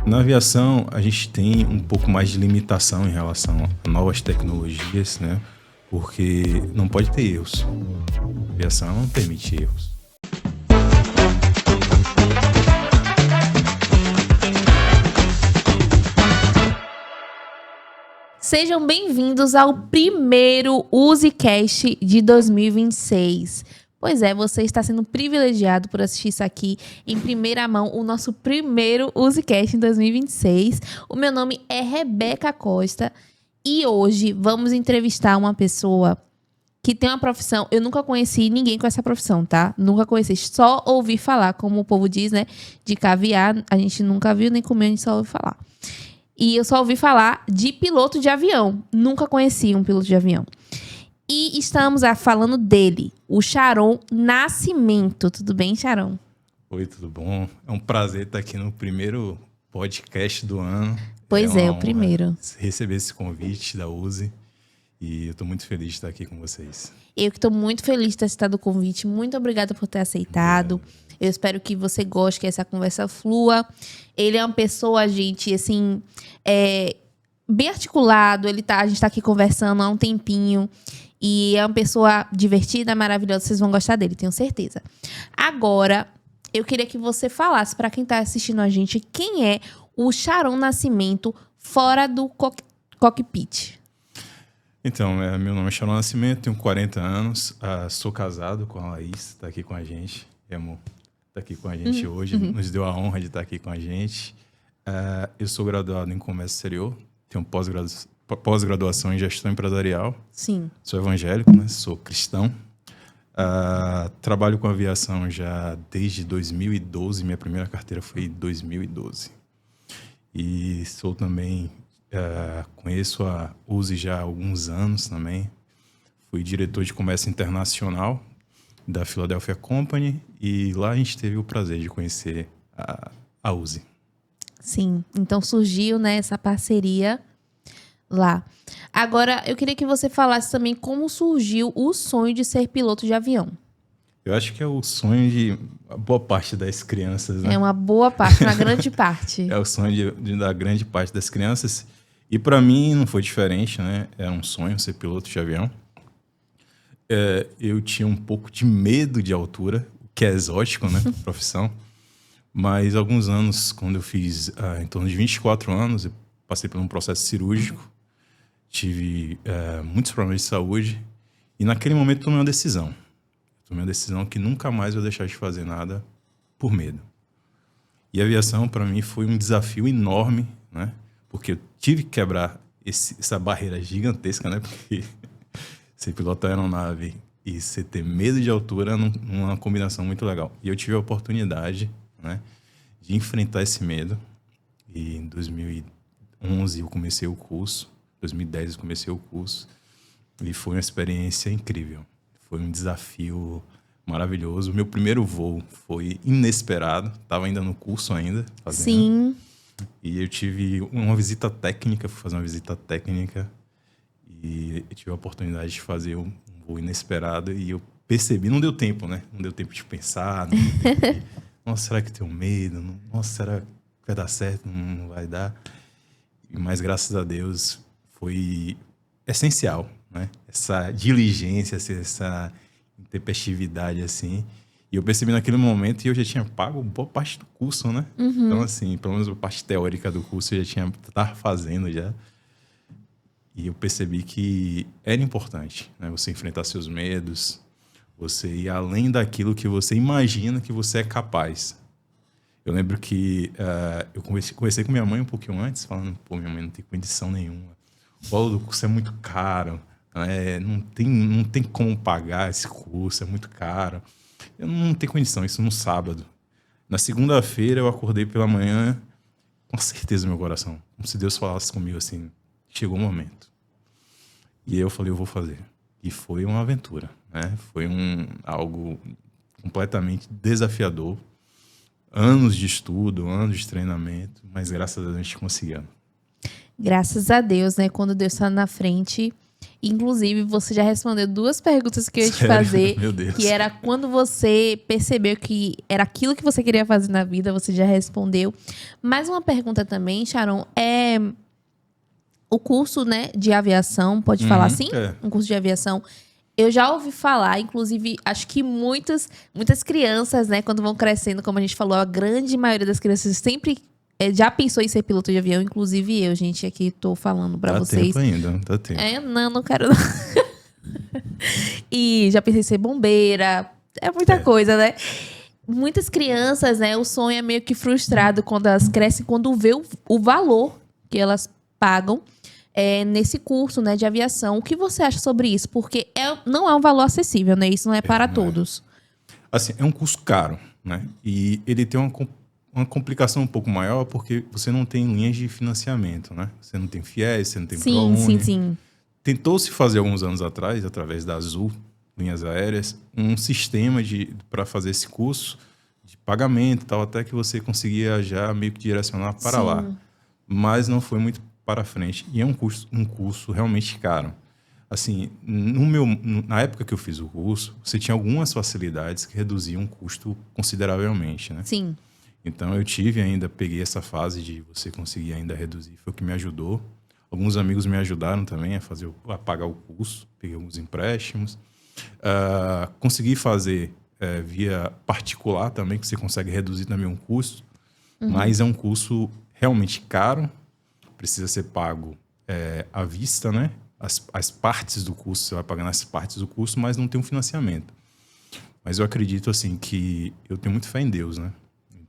Na aviação, a gente tem um pouco mais de limitação em relação a novas tecnologias, né? Porque não pode ter erros. A aviação não permite erros. Sejam bem-vindos ao primeiro UseCast de 2026. Pois é, você está sendo privilegiado por assistir isso aqui em primeira mão, o nosso primeiro UseCast em 2026. O meu nome é Rebeca Costa e hoje vamos entrevistar uma pessoa que tem uma profissão. Eu nunca conheci ninguém com essa profissão, tá? Nunca conheci, só ouvi falar, como o povo diz, né? De caviar, a gente nunca viu nem comeu, a gente só ouviu falar. E eu só ouvi falar de piloto de avião. Nunca conheci um piloto de avião. E estamos falando dele, o Sharon Nascimento. Tudo bem, Sharon? Oi, tudo bom? É um prazer estar aqui no primeiro podcast do ano. Pois é, o primeiro. Receber esse convite da Use. E eu estou muito feliz de estar aqui com vocês. Eu que estou muito feliz de ter aceitado o convite. Muito obrigada por ter aceitado. Eu espero que você goste, que essa conversa flua. Ele é uma pessoa, gente, assim, bem articulado. A gente tá aqui conversando há um tempinho. E é uma pessoa divertida, maravilhosa. Vocês vão gostar dele, tenho certeza. Agora, eu queria que você falasse para quem tá assistindo a gente quem é o Sharon Nascimento fora do cockpit. Então, meu nome é Sharon Nascimento, tenho 40 anos, sou casado com a Laís, está aqui com a gente. Amor, está aqui com a gente hoje, nos deu a honra de estar aqui com a gente. Eu sou graduado em Comércio Exterior, tenho pós-graduação em Gestão Empresarial. Sim. Sou evangélico, né? Sou cristão. Trabalho com aviação já desde 2012, minha primeira carteira foi em 2012. E sou também... conheço a Use já há alguns anos também. Fui diretor de comércio internacional da Philadelphia Company e lá a gente teve o prazer de conhecer a Use. Sim, então surgiu, né, essa parceria lá. Agora, eu queria que você falasse também como surgiu o sonho de ser piloto de avião. Eu acho que é o sonho de boa parte das crianças, né? É uma boa parte, uma grande parte. É o sonho da grande parte das crianças. E para mim não foi diferente, né? Era um sonho ser piloto de avião. Eu tinha um pouco de medo de altura, o que é exótico, né? Profissão. Mas alguns anos, quando eu fiz em torno de 24 anos, eu passei por um processo cirúrgico, tive muitos problemas de saúde e naquele momento tomei uma decisão. Tomei uma decisão que nunca mais eu deixar de fazer nada por medo. E a aviação, para mim, foi um desafio enorme, né? Porque eu tive que quebrar essa barreira gigantesca, né? Porque você pilotar aeronave e você ter medo de altura não é uma combinação muito legal. E eu tive a oportunidade, né, de enfrentar esse medo. E em 2011 eu comecei o curso, 2010 eu comecei o curso. E foi uma experiência incrível. Foi um desafio maravilhoso. O meu primeiro voo foi inesperado. Estava ainda no curso ainda. Fazendo. Sim. E eu tive uma visita técnica, fui fazer uma visita técnica e eu tive a oportunidade de fazer um voo inesperado e eu percebi, não deu tempo, né? Não deu tempo de pensar, não deu tempo de, nossa, será que eu tenho medo? Nossa, será que vai dar certo? Não vai dar. Mas graças a Deus foi essencial, né? Essa diligência, essa intempestividade, assim. E eu percebi naquele momento e eu já tinha pago boa parte do curso, né? Uhum. Então, assim, pelo menos a parte teórica do curso eu já estava fazendo já. E eu percebi que era importante, né? Você enfrentar seus medos, você ir além daquilo que você imagina que você é capaz. Eu lembro que eu conversei com minha mãe um pouquinho antes, falando, pô, minha mãe não tem condição nenhuma. O valor do curso é muito caro, né? Não tem como pagar esse curso, é muito caro. Eu não tenho condição, isso no sábado. Na segunda-feira eu acordei pela manhã com certeza no meu coração. Como se Deus falasse comigo assim, chegou o momento. E aí eu falei, eu vou fazer. E foi uma aventura, né? Foi algo completamente desafiador. Anos de estudo, anos de treinamento, mas graças a Deus a gente conseguiu. Graças a Deus, né? Quando Deus está na frente, Inclusive, você já respondeu 2 perguntas que eu ia te Sério? fazer. Meu Deus. Que era quando você percebeu que era aquilo que você queria fazer na vida, você já respondeu. Mais uma pergunta também, Sharon, é o curso, né, de aviação, pode falar assim? É. Um curso de aviação. Eu já ouvi falar, inclusive, acho que muitas crianças, né, quando vão crescendo, como a gente falou, a grande maioria das crianças sempre já pensou em ser piloto de avião, inclusive eu, gente, aqui tô falando pra Dá vocês. tempo ainda, dá tempo. Não quero não. E já pensei em ser bombeira, é muita coisa, né? Muitas crianças, né, o sonho é meio que frustrado quando elas crescem, quando vê o valor que elas pagam nesse curso, né, de aviação. O que você acha sobre isso? Porque não é um valor acessível, né? Isso não é para todos. Assim, é um curso caro, né? E ele tem uma complicação um pouco maior porque você não tem linhas de financiamento, né? Você não tem FIES, você não tem ProUni. Sim. Tentou-se fazer alguns anos atrás, através da Azul, linhas aéreas, um sistema para fazer esse curso de pagamento e tal, até que você conseguia já meio que direcionar para lá. Mas não foi muito para frente. E é um curso realmente caro. Assim, na época que eu fiz o curso, você tinha algumas facilidades que reduziam o custo consideravelmente, né? Sim. Então eu peguei essa fase de você conseguir ainda reduzir, foi o que me ajudou. Alguns amigos me ajudaram também a pagar o curso, peguei alguns empréstimos. Consegui fazer via particular também, que você consegue reduzir também um custo, mas é um curso realmente caro, precisa ser pago à vista, né? As partes do curso, você vai pagando as partes do curso, mas não tem um financiamento. Mas eu acredito assim que eu tenho muito fé em Deus, né?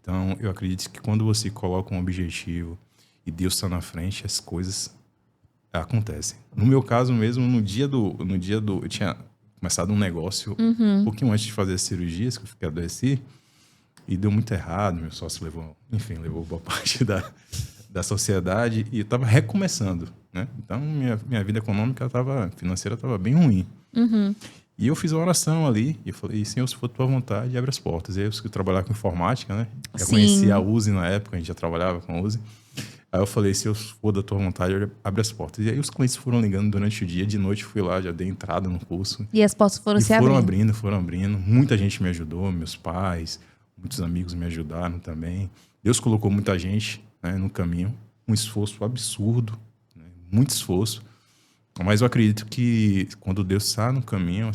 Então eu acredito que quando você coloca um objetivo e Deus está na frente, as coisas acontecem. No meu caso mesmo, no dia do eu tinha começado um negócio um pouquinho antes de fazer as cirurgias, que eu fiquei adoeci, e deu muito errado, meu sócio levou boa parte da sociedade, e eu estava recomeçando, né? Então, minha vida financeira estava bem ruim. E eu fiz uma oração ali, e eu falei, Senhor, se for tua vontade, abre as portas. E aí eu fui trabalhar com informática, né? Eu conhecia a Uzi na época, a gente já trabalhava com a Uzi. Aí eu falei, se eu for da tua vontade, abre as portas. E aí os clientes foram ligando durante o dia, de noite fui lá, já dei entrada no curso. E as portas foram se abrindo. Foram abrindo. Muita gente me ajudou, meus pais, muitos amigos me ajudaram também. Deus colocou muita gente, né, no caminho, um esforço absurdo, né, muito esforço. Mas eu acredito que quando Deus está no caminho,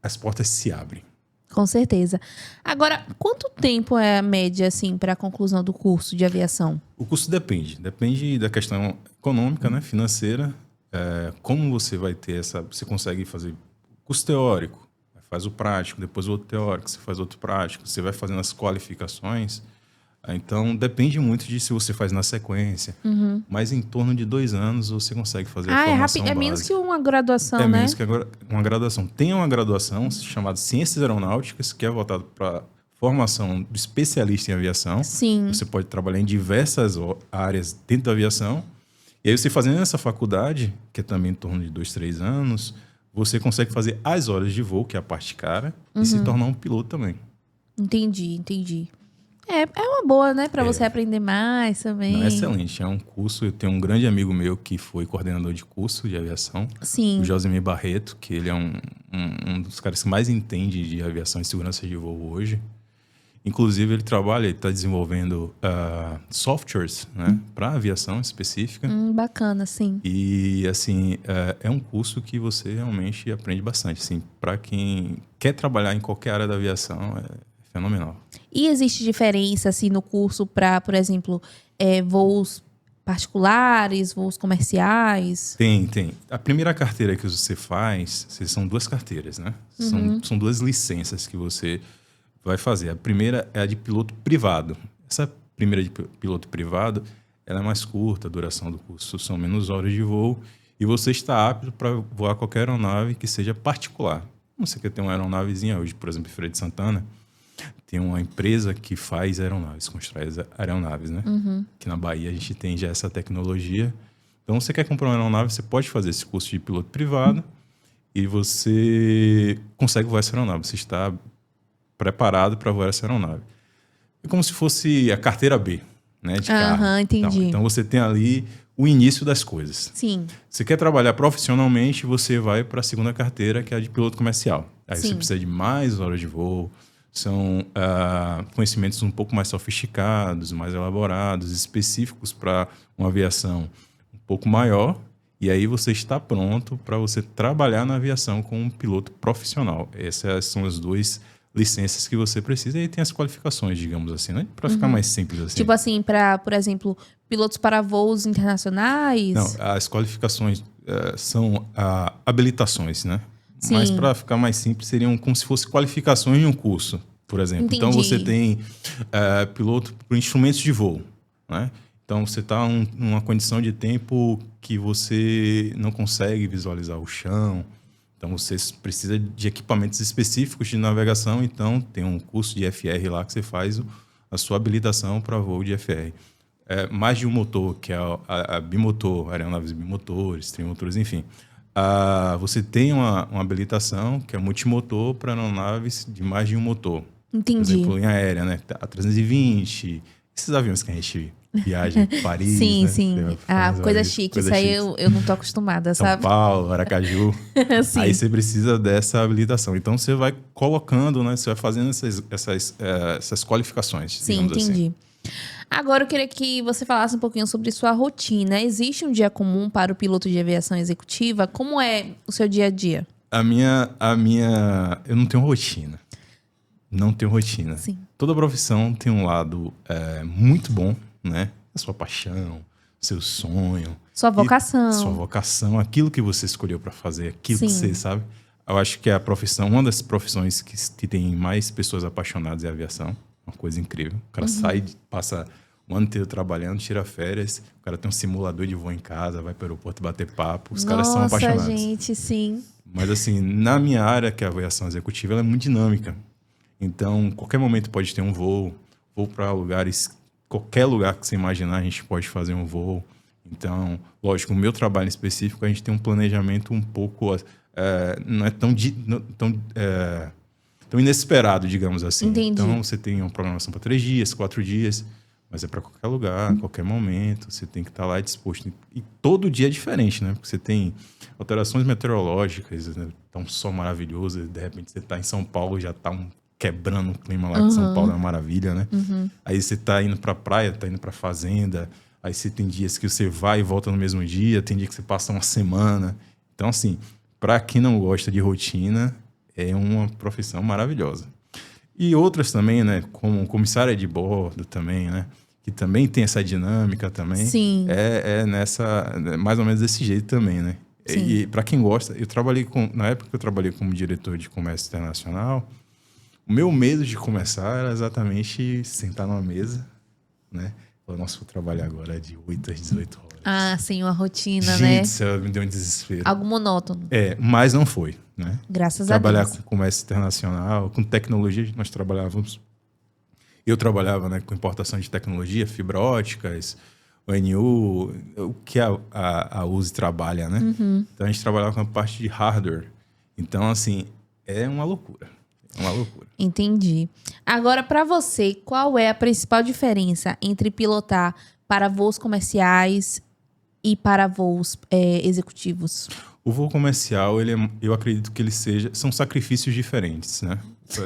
as portas se abrem. Com certeza. Agora, quanto tempo é a média, assim, para a conclusão do curso de aviação? O curso depende da questão econômica, né, financeira. Como você vai ter você consegue fazer curso teórico, faz o prático, depois o outro teórico, você faz outro prático, você vai fazendo as qualificações. Então, depende muito de se você faz na sequência. Mas em torno de 2 anos você consegue fazer a formação básica. É menos que uma graduação, né? É menos que uma graduação. Tem uma graduação chamada Ciências Aeronáuticas, que é voltada para formação do especialista em aviação. Sim. Você pode trabalhar em diversas áreas dentro da aviação. E aí você fazendo essa faculdade, que é também em torno de 2, 3 anos, você consegue fazer as horas de voo, que é a parte cara, e se tornar um piloto também. Entendi. É uma boa, né? Para você aprender mais também. Não, é excelente. É um curso. Eu tenho um grande amigo meu que foi coordenador de curso de aviação. Sim. O Josemir Barreto, que ele é um dos caras que mais entende de aviação e segurança de voo hoje. Inclusive, ele está desenvolvendo softwares, né, para aviação específica. Bacana, sim. E, assim, é um curso que você realmente aprende bastante. Assim, para quem quer trabalhar em qualquer área da aviação, é fenomenal. E existe diferença, assim, no curso para, por exemplo, voos particulares, voos comerciais? Tem. A primeira carteira que você faz, são 2 carteiras, né? São 2 licenças que você vai fazer. A primeira é a de piloto privado. Essa primeira de piloto privado, ela é mais curta, a duração do curso são menos horas de voo, e você está apto para voar qualquer aeronave que seja particular. Você quer ter uma aeronavezinha hoje, por exemplo, em Feira de Santana, tem uma empresa que faz aeronaves, constrói aeronaves, né? Que na Bahia a gente tem já essa tecnologia. Então, você quer comprar uma aeronave, você pode fazer esse curso de piloto privado e você consegue voar essa aeronave. Você está preparado para voar essa aeronave. É como se fosse a carteira B, né, de carro. Entendi. Então, você tem ali o início das coisas. Sim. Você quer trabalhar profissionalmente, você vai para a segunda carteira, que é a de piloto comercial. Aí Sim. você precisa de mais horas de voo, são conhecimentos um pouco mais sofisticados, mais elaborados, específicos para uma aviação um pouco maior. E aí você está pronto para você trabalhar na aviação como um piloto profissional. Essas são as duas licenças que você precisa. E aí tem as qualificações, digamos assim, né? Para ficar mais simples assim. Tipo assim, para, por exemplo, pilotos para voos internacionais? Não, as qualificações são habilitações, né? Sim. Mas para ficar mais simples, seriam como se fossem qualificações em um curso, por exemplo. Entendi. Então você tem piloto por instrumentos de voo, né? Então você está numa condição de tempo que você não consegue visualizar o chão. Então você precisa de equipamentos específicos de navegação. Então tem um curso de FR lá que você faz a sua habilitação para voo de FR. Mais de um motor, que é a bimotor, aeronaves bimotores, trimotores, enfim. Você tem uma habilitação que é multimotor para aeronaves de mais de um motor. Entendi. Por exemplo, em aérea, né? A 320, esses aviões que a gente viaja em Paris, Sim, né? sim. Coisa chique. Isso aí eu não tô acostumada, São sabe? Paulo, Aracaju. Sim. Aí você precisa dessa habilitação. Então você vai colocando, né? Você vai fazendo essas qualificações. Sim, entendi. Assim. Agora eu queria que você falasse um pouquinho sobre sua rotina. Existe um dia comum para o piloto de aviação executiva? Como é o seu dia a dia? Eu não tenho rotina. Não tenho rotina. Sim. Toda profissão tem um lado muito bom, né? A sua paixão, seu sonho. Sua vocação. Sua vocação, aquilo que você escolheu para fazer, aquilo Sim. que você sabe. Eu acho que uma das profissões que tem mais pessoas apaixonadas é a aviação. Uma coisa incrível. O cara sai, passa o ano inteiro trabalhando, tira férias, o cara tem um simulador de voo em casa, vai para o aeroporto bater papo. Os caras são apaixonados. Nossa, gente, sim. Mas assim, na minha área, que é a aviação executiva, ela é muito dinâmica. Então, qualquer momento pode ter um voo para lugares, qualquer lugar que você imaginar, a gente pode fazer um voo. Então, lógico, o meu trabalho em específico, a gente tem um planejamento um pouco, não é tão inesperado, digamos assim. Entendi. Então, você tem uma programação para 3 dias, 4 dias, mas é para qualquer lugar, qualquer momento, você tem que estar lá disposto. E todo dia é diferente, né? Porque você tem alterações meteorológicas, né? Tá um sol maravilhoso, de repente você está em São Paulo, já está quebrando o clima lá, que São Paulo é uma maravilha, né? Aí você está indo para a praia, está indo para a fazenda, aí você tem dias que você vai e volta no mesmo dia, tem dia que você passa uma semana. Então, assim, para quem não gosta de rotina, é uma profissão maravilhosa. E outras também, né? Como comissária de bordo também, né? Que também tem essa dinâmica também. Sim. Mais ou menos desse jeito também, né? Sim. E para quem gosta, na época que eu trabalhei como diretor de comércio internacional, o meu medo de começar era exatamente sentar numa mesa, né? Falar, nossa, vou trabalhar agora de 8 às 18 horas. Ah, sim, uma rotina, Gente, né? do céu, me deu um desespero. Algo monótono. Mas não foi, né? Graças Trabalhar a Deus. com comércio internacional, com tecnologia, nós trabalhávamos. Eu trabalhava, né, com importação de tecnologia, fibra óticas, ONU, o que a USE trabalha, né? Então a gente trabalhava com a parte de hardware. Então, assim, é uma loucura. É uma loucura. Entendi. Agora, para você, qual é a principal diferença entre pilotar para voos comerciais e para voos executivos? O voo comercial, eu acredito que são sacrifícios diferentes, né?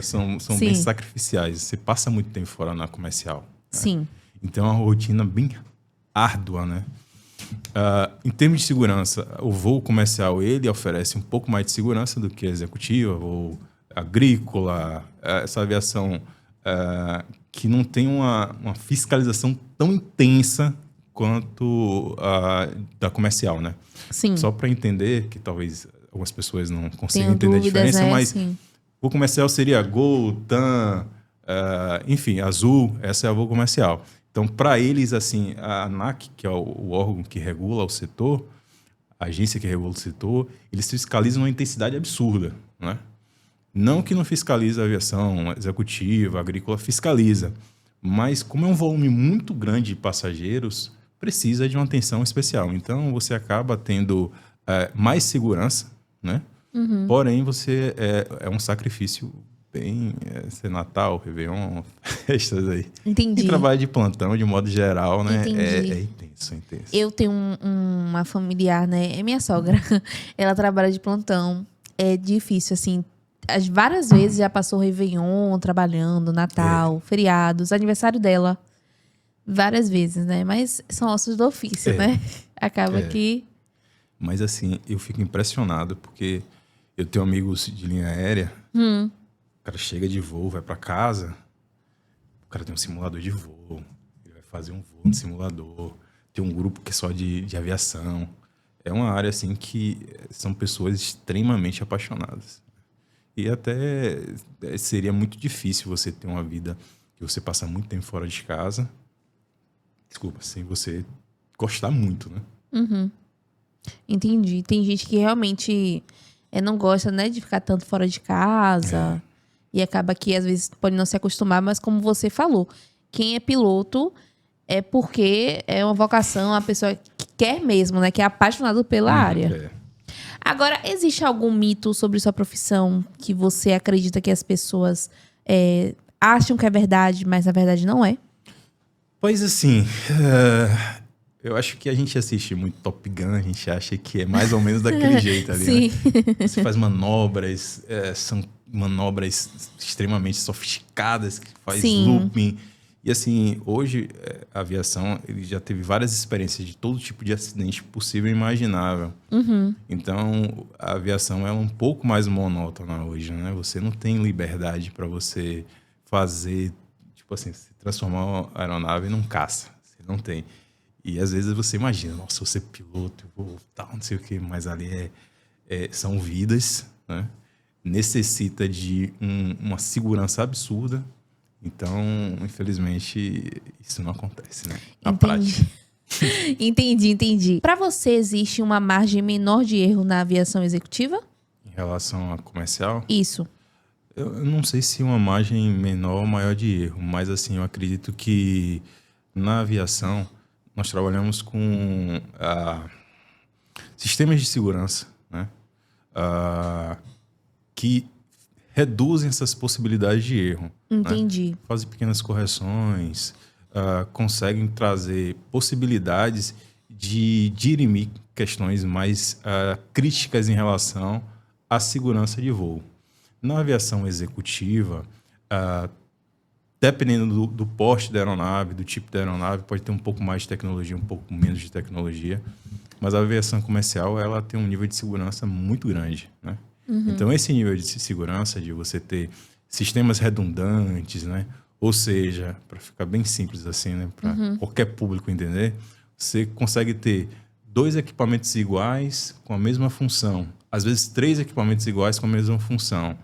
São bem sacrificiais. Você passa muito tempo fora na comercial. Né? Sim. Então é uma rotina bem árdua, né? Em termos de segurança, o voo comercial ele oferece um pouco mais de segurança do que a executiva, ou agrícola, essa aviação que não tem uma fiscalização tão intensa quanto a da comercial, né? Sim. Só para entender, que talvez algumas pessoas não consigam Tenho entender dúvidas, a diferença, né? mas Sim. voo comercial seria Gol, TAM, enfim, Azul, essa é a voo comercial. Então, para eles, assim, a ANAC, que é o órgão que regula o setor, a agência que regula o setor, eles fiscalizam uma intensidade absurda, né? Não que não fiscaliza a aviação executiva, agrícola, fiscaliza. Mas como é um volume muito grande de passageiros, precisa de uma atenção especial. Então, você acaba tendo mais segurança, né? Porém, você é um sacrifício Tem ser Natal, Réveillon, festas aí. Entendi. E trabalho de plantão, de modo geral, né? Entendi. É intenso, é intenso. Eu tenho uma familiar, né? É minha sogra. Ela trabalha de plantão. É difícil, assim. Várias vezes já passou Réveillon trabalhando, Natal, feriados, aniversário dela. Várias vezes, né? Mas são ossos do ofício, né? Acaba que... Mas assim, eu fico impressionado porque eu tenho amigos de linha aérea. O cara chega de voo, vai pra casa, o cara tem um simulador de voo, ele vai fazer um voo no simulador, tem um grupo que é só de aviação. É uma área assim que são pessoas extremamente apaixonadas. E até seria muito difícil você ter uma vida que você passa muito tempo fora de casa, sem você gostar muito, né? Entendi. Tem gente que realmente não gosta, né, de ficar tanto fora de casa. E acaba que, às vezes, pode não se acostumar. Mas como você falou, quem é piloto é porque é uma vocação, a pessoa que quer mesmo, né? Que é apaixonado pela área. Agora, existe algum mito sobre sua profissão que você acredita que as pessoas acham que é verdade, mas na verdade não é? Pois assim, eu acho que a gente assiste muito Top Gun, a gente acha que é mais ou menos daquele jeito ali, Sim. né? Você faz manobras, são manobras extremamente sofisticadas, que faz Sim. looping. E assim, hoje a aviação ele já teve várias experiências de todo tipo de acidente possível e imaginável. Então, a aviação é um pouco mais monótona hoje, né? Você não tem liberdade para você fazer, tipo assim, se transformar uma aeronave num caça. Você não tem. E às vezes você imagina, nossa, eu vou ser piloto, eu vou tal, não sei o quê, mas ali são vidas, né? Necessita de uma segurança absurda. Então, infelizmente, isso não acontece, né? Na prática. Entendi. Para você, existe uma margem menor de erro na aviação executiva? Em relação a comercial, Isso. eu não sei se uma margem menor ou maior de erro, mas assim, eu acredito que na aviação nós trabalhamos com sistemas de segurança, né? Que reduzem essas possibilidades de erro. Entendi. Né? Fazem pequenas correções, conseguem trazer possibilidades de dirimir questões mais críticas em relação à segurança de voo. Na aviação executiva, dependendo do porte da aeronave, do tipo da aeronave, pode ter um pouco mais de tecnologia, um pouco menos de tecnologia, mas a aviação comercial ela tem um nível de segurança muito grande, né? Então, esse nível de segurança, de você ter sistemas redundantes, né? Ou seja, para ficar bem simples assim, né? Para qualquer público entender, você consegue ter 2 equipamentos iguais com a mesma função. Às vezes, 3 equipamentos iguais com a mesma função.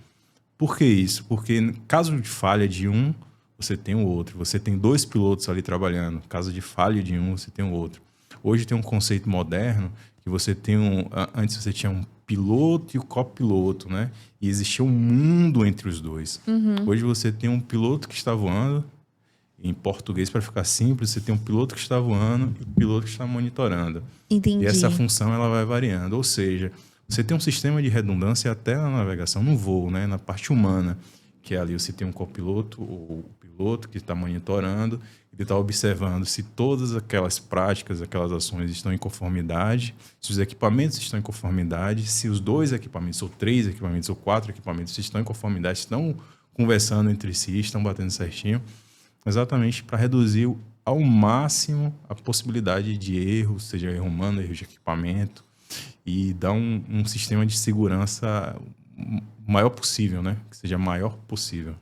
Por que isso? Porque, em caso de falha de um, você tem o outro. Você tem 2 pilotos ali trabalhando. Caso de falha de um, você tem o outro. Hoje tem um conceito moderno que você tem antes você tinha um piloto e o copiloto, né? E existia um mundo entre os dois. Hoje você tem um piloto que está voando, em português para ficar simples, você tem um piloto que está voando e o piloto que está monitorando. Entendi. E essa função ela vai variando, ou seja, você tem um sistema de redundância até na navegação, no voo, né? Na parte humana, que é ali você tem um copiloto ou o piloto que está monitorando, ele está observando se todas aquelas práticas, aquelas ações estão em conformidade, se os equipamentos estão em conformidade, se os 2 equipamentos, ou 3 equipamentos, ou 4 equipamentos estão em conformidade, estão conversando entre si, estão batendo certinho, exatamente para reduzir ao máximo a possibilidade de erro, seja erro humano, erro de equipamento, e dar um sistema de segurança maior possível, né? Que seja maior possível.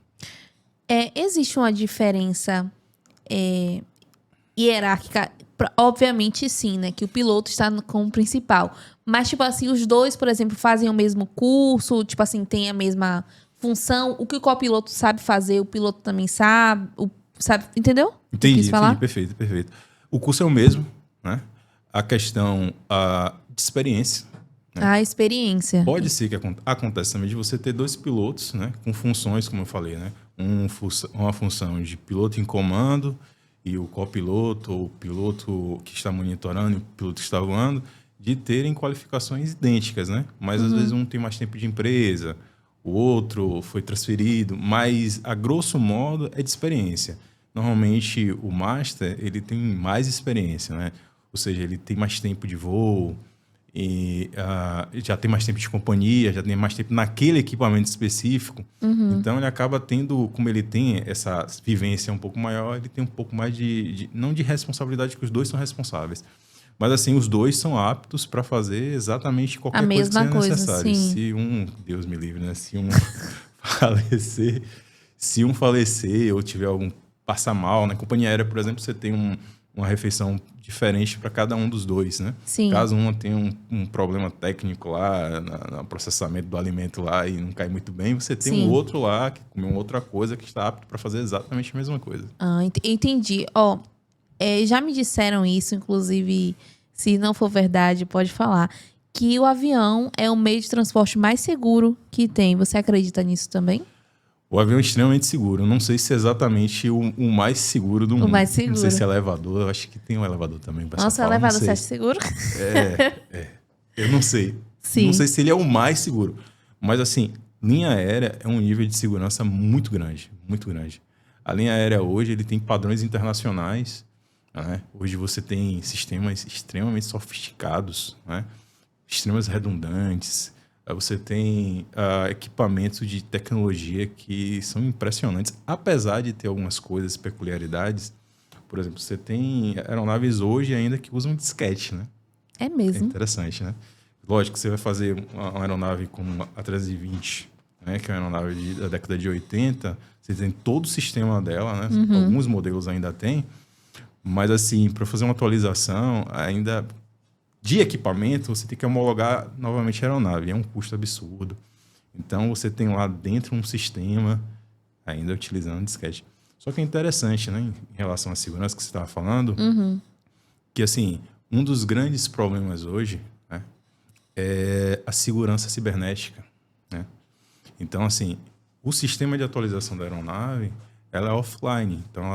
Existe uma diferença hierárquica? Obviamente sim, né? Que o piloto está como principal. Mas, tipo assim, os 2, por exemplo, fazem o mesmo curso, tipo assim, tem a mesma função. O que o copiloto sabe fazer, o piloto também sabe, entendeu? Entendi, perfeito. O curso é o mesmo, né? A questão de experiência. Né? A experiência. Pode ser que aconteça também de você ter 2 pilotos, né? Com funções, como eu falei, né? Uma função de piloto em comando e o copiloto, ou o piloto que está monitorando e o piloto que está voando, de terem qualificações idênticas, né? Mas às vezes um tem mais tempo de empresa, o outro foi transferido, mas a grosso modo é de experiência. Normalmente o master ele tem mais experiência, né? Ou seja, ele tem mais tempo de voo e já tem mais tempo de companhia, já tem mais tempo naquele equipamento específico. Então ele acaba tendo, como ele tem essa vivência um pouco maior, ele tem um pouco mais não de responsabilidade, que os dois são responsáveis. Mas assim, os dois são aptos para fazer exatamente qualquer coisa que seja necessária. Sim. Se Deus me livre, né? Se um falecer ou tiver algum passar mal, na companhia aérea, por exemplo, você tem uma refeição diferente para cada um dos dois, né? Sim. Caso uma tenha um problema técnico lá no processamento do alimento lá e não cai muito bem, você tem um outro lá que comeu outra coisa que está apto para fazer exatamente a mesma coisa. Entendi. Já me disseram isso, inclusive, se não for verdade, pode falar, que o avião é o meio de transporte mais seguro que tem. Você acredita nisso também? O avião é extremamente seguro. Não sei se é exatamente o mais seguro do mundo. Mais seguro. Não sei se é elevador. Eu acho que tem um elevador também. Nossa, elevador você acha seguro? Eu não sei. Sim. Não sei se ele é o mais seguro. Mas, assim, linha aérea é um nível de segurança muito grande. Muito grande. A linha aérea hoje ele tem padrões internacionais. Né? Hoje você tem sistemas extremamente sofisticados, né? Extremamente redundantes. Você tem equipamentos de tecnologia que são impressionantes, apesar de ter algumas coisas, peculiaridades. Por exemplo, você tem aeronaves hoje ainda que usam disquete, né? É mesmo. É interessante, né? Lógico que você vai fazer uma aeronave como a A320, né? Que é uma aeronave da década de 80, você tem todo o sistema dela, né? Alguns modelos ainda tem, mas assim, para fazer uma atualização, ainda... de equipamento, você tem que homologar novamente a aeronave. É um custo absurdo. Então, você tem lá dentro um sistema ainda utilizando disquete. Só que é interessante, né? Em relação à segurança que você estava falando, que, assim, um dos grandes problemas hoje, né, é a segurança cibernética, né? Então, assim, o sistema de atualização da aeronave, ela é offline. Então,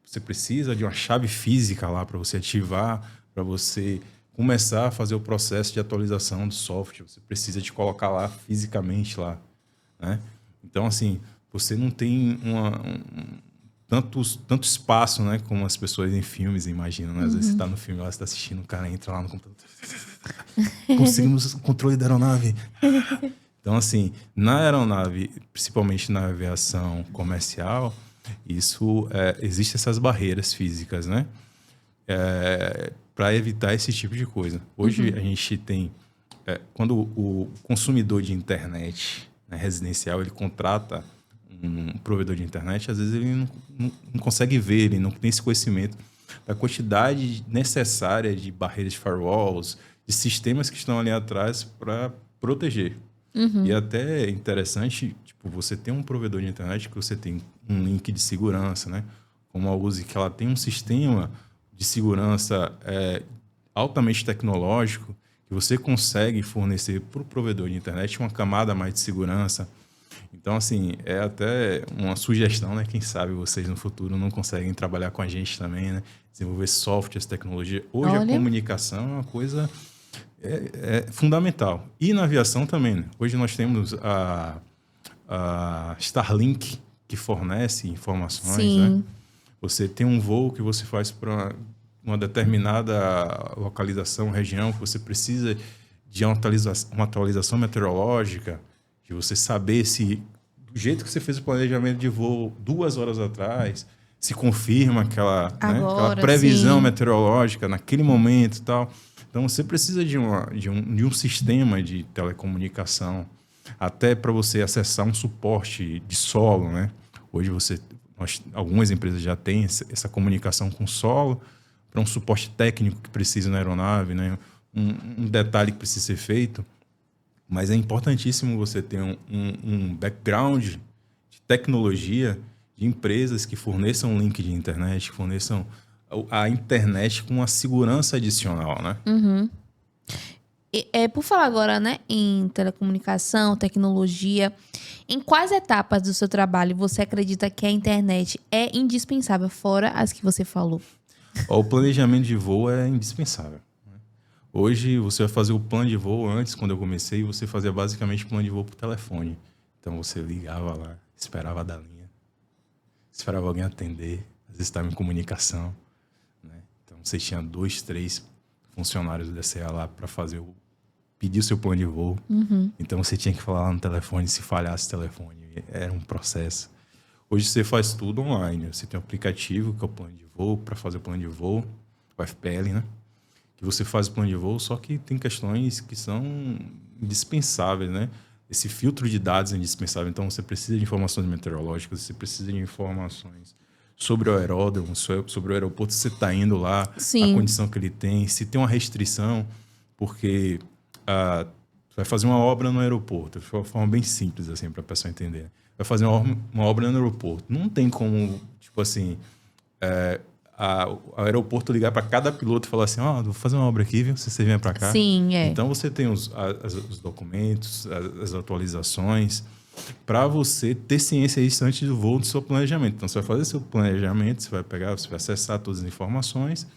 você precisa de uma chave física lá para você ativar, para você começar a fazer o processo de atualização do software. Você precisa de colocar lá fisicamente lá, né? Então, assim, você não tem tanto espaço, né? Como as pessoas em filmes imaginam, né? Às vezes você está no filme, lá, você está assistindo, o cara entra lá no computador. Conseguimos o controle da aeronave. Então, assim, na aeronave, principalmente na aviação comercial, existem essas barreiras físicas, né? Para evitar esse tipo de coisa. Hoje a gente tem... quando o consumidor de internet, né, residencial, ele contrata um provedor de internet, às vezes ele não consegue ver, ele não tem esse conhecimento da quantidade necessária de barreiras de firewalls, de sistemas que estão ali atrás para proteger. E até é interessante, tipo, você tem um provedor de internet que você tem um link de segurança, né? Como a Uzi, que ela tem um sistema de segurança altamente tecnológico, que você consegue fornecer para o provedor de internet uma camada a mais de segurança. Então, assim, é até uma sugestão, né? Quem sabe vocês no futuro não conseguem trabalhar com a gente também, né? Desenvolver softwares, tecnologia. Hoje a comunicação é uma coisa fundamental. E na aviação também, né? Hoje nós temos a Starlink, que fornece informações, né? Você tem um voo que você faz para uma determinada localização, região, que você precisa de uma atualização meteorológica, de você saber se, do jeito que você fez o planejamento de voo 2 horas atrás, se confirma aquela previsão meteorológica naquele momento e tal. Então, você precisa de um sistema de telecomunicação, até para você acessar um suporte de solo, né? Hoje algumas empresas já têm essa comunicação com o solo, para um suporte técnico que precisa na aeronave, né? Um detalhe que precisa ser feito. Mas é importantíssimo você ter um background de tecnologia, de empresas que forneçam link de internet, que forneçam a internet com uma segurança adicional, né? Por falar agora, né, em telecomunicação, tecnologia, em quais etapas do seu trabalho você acredita que a internet é indispensável, fora as que você falou? O planejamento de voo é indispensável. Hoje, você vai fazer o plano de voo. Antes, quando eu comecei, você fazia basicamente plano de voo por telefone. Então você ligava lá, esperava da linha, esperava alguém atender, às vezes estava em comunicação, né? Então você tinha 2, 3 funcionários do DCA lá para pedir o seu plano de voo. Então você tinha que falar lá no telefone, se falhasse o telefone, era um processo. Hoje você faz tudo online, você tem um aplicativo que é o plano de voo, para fazer o plano de voo, o FPL, né? Que você faz o plano de voo, só que tem questões que são indispensáveis, né? Esse filtro de dados é indispensável. Então, você precisa de informações meteorológicas, você precisa de informações sobre o aeródromo, sobre o aeroporto, se você está indo lá, Sim. a condição que ele tem, se tem uma restrição, porque você vai fazer uma obra no aeroporto, de uma forma bem simples, assim, para a pessoa entender. Vai fazer uma obra no aeroporto. Não tem como, tipo assim, o aeroporto ligar para cada piloto e falar assim, vou fazer uma obra aqui, viu? Você vem para cá. Sim, é. Então, você tem os documentos, as atualizações, para você ter ciência disso antes do voo do seu planejamento. Então, você vai fazer seu planejamento, você vai acessar todas as informações.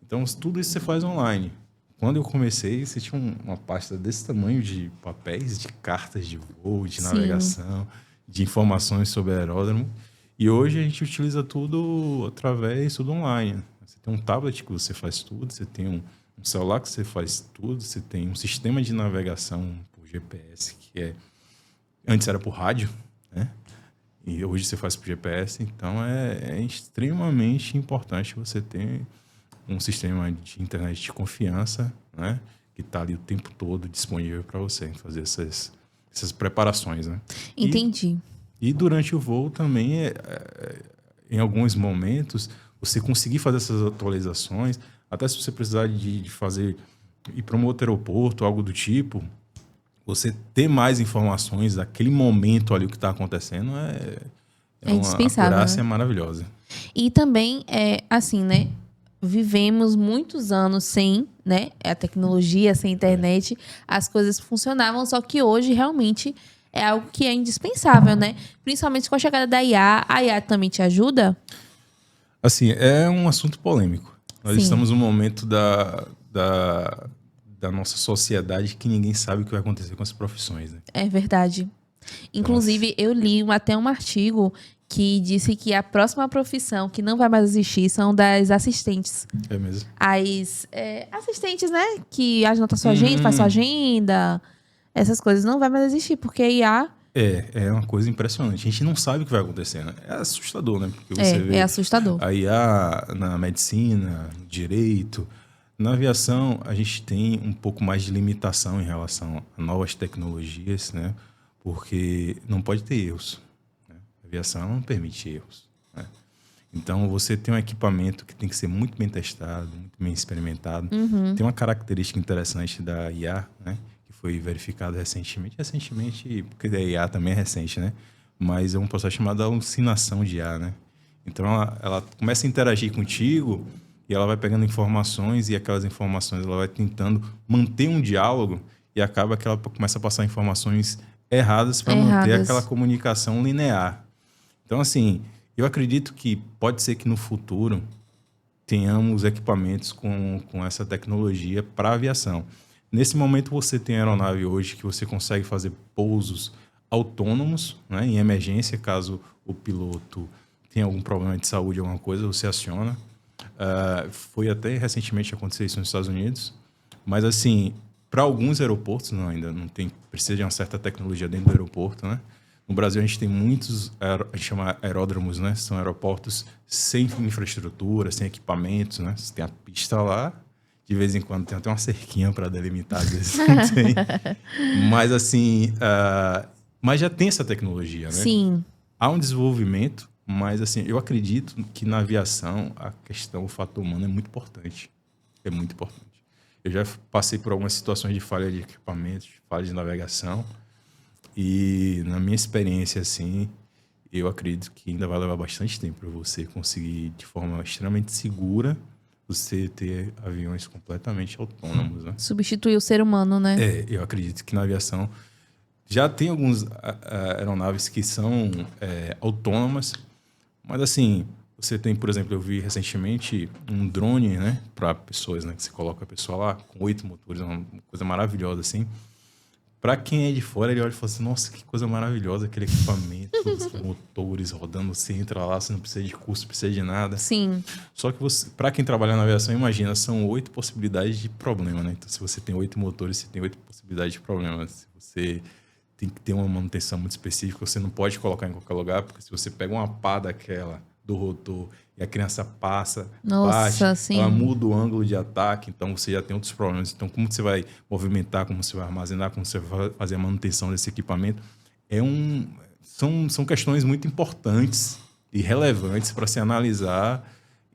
Então, tudo isso você faz online. Quando eu comecei, você tinha uma pasta desse tamanho de papéis, de cartas de voo, de navegação, de informações sobre o aeródromo. E hoje a gente utiliza tudo tudo online. Você tem um tablet que você faz tudo, você tem um celular que você faz tudo, você tem um sistema de navegação por GPS, antes era por rádio, né? E hoje você faz por GPS. Então é extremamente importante você ter um sistema de internet de confiança, né? Que está ali o tempo todo disponível para você fazer essas preparações, né? Entendi. E durante o voo também, em alguns momentos, você conseguir fazer essas atualizações, até se você precisar de ir para um outro aeroporto, algo do tipo, você ter mais informações daquele momento ali, o que está acontecendo, É indispensável, a acurácia, né? é maravilhosa. E também, assim, né? Vivemos muitos anos sem, né? A tecnologia, sem internet, as coisas funcionavam, só que hoje realmente é algo que é indispensável, né? Principalmente com a chegada da IA. A IA também te ajuda? Assim, é um assunto polêmico. Nós Sim. estamos num momento da nossa sociedade que ninguém sabe o que vai acontecer com as profissões, né? É verdade. Inclusive, eu li até um artigo que disse que a próxima profissão que não vai mais existir são das assistentes. É mesmo? As assistentes, né? Que anota sua agenda, faz sua agenda. Essas coisas não vai mais existir, porque a IA... É uma coisa impressionante. A gente não sabe o que vai acontecer, né? É assustador, né? Porque você vê É assustador. a IA na medicina, no direito. Na aviação, a gente tem um pouco mais de limitação em relação a novas tecnologias, né? Porque não pode ter erros, né? A aviação não permite erros, né? Então, você tem um equipamento que tem que ser muito bem testado, muito bem experimentado. Tem uma característica interessante da IA, né? Que foi verificado recentemente. Recentemente, porque a IA também é recente, né? Mas é um processo chamado alucinação de IA, né? Então, ela começa a interagir contigo e ela vai pegando informações e aquelas informações ela vai tentando manter um diálogo e acaba que ela começa a passar informações erradas para manter aquela comunicação linear. Então, assim, eu acredito que pode ser que no futuro tenhamos equipamentos com essa tecnologia para aviação. Nesse momento, você tem aeronave hoje que você consegue fazer pousos autônomos, né, em emergência, caso o piloto tenha algum problema de saúde, alguma coisa, você aciona. Foi até recentemente aconteceu isso nos Estados Unidos, mas assim, para alguns aeroportos ainda não tem, precisa de uma certa tecnologia dentro do aeroporto, né? No Brasil a gente tem muitos, a gente chama aeródromos, né? São aeroportos sem infraestrutura, sem equipamentos, né? Você tem a pista lá, de vez em quando tem até uma cerquinha para delimitar, às vezes não tem. Mas assim, mas já tem essa tecnologia, né? Sim. Há um desenvolvimento, mas assim, eu acredito que na aviação o fator humano é muito importante. É muito importante. Eu já passei por algumas situações de falha de equipamentos, de falha de navegação. E na minha experiência, assim, eu acredito que ainda vai levar bastante tempo para você conseguir, de forma extremamente segura, você ter aviões completamente autônomos, né? Substituir o ser humano, né? Eu acredito que na aviação já tem algumas aeronaves que são autônomas, mas assim, você tem, por exemplo, eu vi recentemente um drone, né, para pessoas, né, que você coloca a pessoa lá com 8 motores, uma coisa maravilhosa assim, Para quem é de fora, ele olha e fala assim, nossa, que coisa maravilhosa aquele equipamento, os motores rodando, você entra lá, você não precisa de curso, não precisa de nada. Sim. Só que para quem trabalha na aviação, imagina, são 8 possibilidades de problema, né? Então, se você tem 8 motores, você tem 8 possibilidades de problema. Se você tem que ter uma manutenção muito específica, você não pode colocar em qualquer lugar, porque se você pega uma pá daquela do rotor e a criança passa, Nossa, bate, sim. ela muda o ângulo de ataque, então você já tem outros problemas. Então, como você vai movimentar, como você vai armazenar, como você vai fazer a manutenção desse equipamento, são questões muito importantes e relevantes para se analisar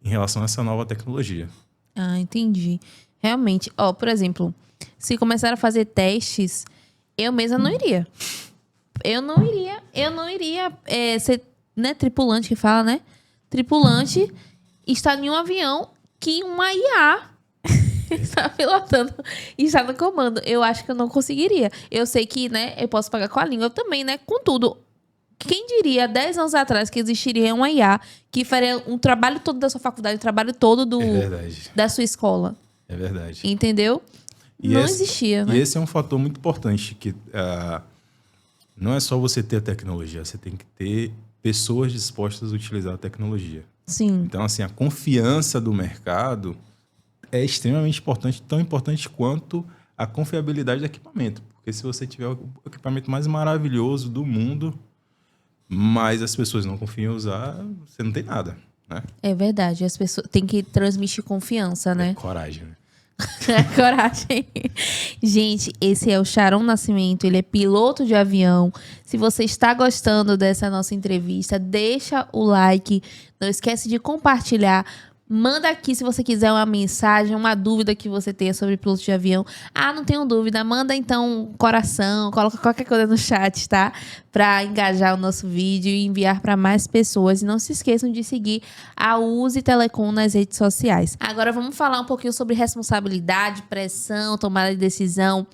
em relação a essa nova tecnologia. Ah, entendi. Realmente, ó, por exemplo, se começar a fazer testes, eu mesma não iria. Eu não iria ser, né, tripulante que fala, né? Tripulante está em um avião que uma IA está pilotando e está no comando. Eu acho que eu não conseguiria. Eu sei que, né, eu posso pagar com a língua também, né? Contudo, quem diria 10 anos atrás que existiria uma IA que faria um trabalho todo da sua faculdade, o trabalho todo da sua escola? É verdade. Entendeu? Não existia, né? E esse é um fator muito importante, que não é só você ter a tecnologia, você tem que ter pessoas dispostas a utilizar a tecnologia. Sim. Então, assim, a confiança do mercado é extremamente importante, tão importante quanto a confiabilidade do equipamento. Porque se você tiver o equipamento mais maravilhoso do mundo, mas as pessoas não confiam em usar, você não tem nada, né? É verdade. As pessoas têm que transmitir confiança, né? Coragem, né? Coragem. Gente, esse é o Sharon Nascimento, ele é piloto de avião. Se você está gostando dessa nossa entrevista, deixa o like, não esquece de compartilhar. Manda aqui se você quiser uma mensagem, uma dúvida que você tenha sobre piloto de avião. Ah, não tenho dúvida. Manda então um coração, coloca qualquer coisa no chat, tá? Pra engajar o nosso vídeo e enviar para mais pessoas. E não se esqueçam de seguir a Uzi Telecom nas redes sociais. Agora vamos falar um pouquinho sobre responsabilidade, pressão, tomada de decisão.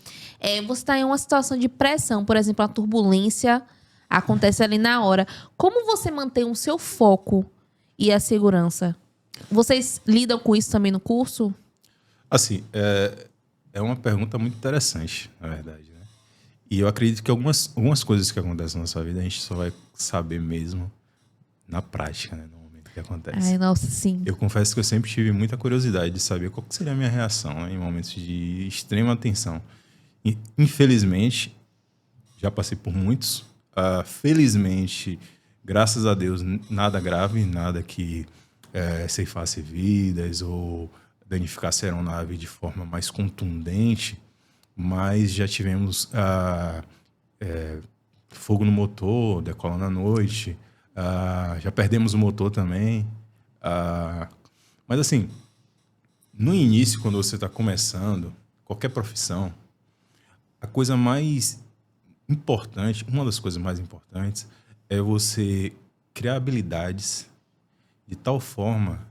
Você está em uma situação de pressão, por exemplo, a turbulência acontece ali na hora. Como você mantém o seu foco e a segurança? Vocês lidam com isso também no curso? Assim, é uma pergunta muito interessante, na verdade, né? E eu acredito que algumas coisas que acontecem na nossa vida a gente só vai saber mesmo na prática, né? No momento que acontece. Ai, nossa, sim. Eu confesso que eu sempre tive muita curiosidade de saber qual que seria a minha reação, né, em momentos de extrema tensão. E, infelizmente, já passei por muitos. Felizmente, graças a Deus, nada grave, nada que ceifasse vidas ou danificasse a aeronave de forma mais contundente, mas já tivemos fogo no motor, decolando à noite, já perdemos o motor também. Mas assim, no início, quando você está começando, qualquer profissão, a coisa mais importante, uma das coisas mais importantes, é você criar habilidades de tal forma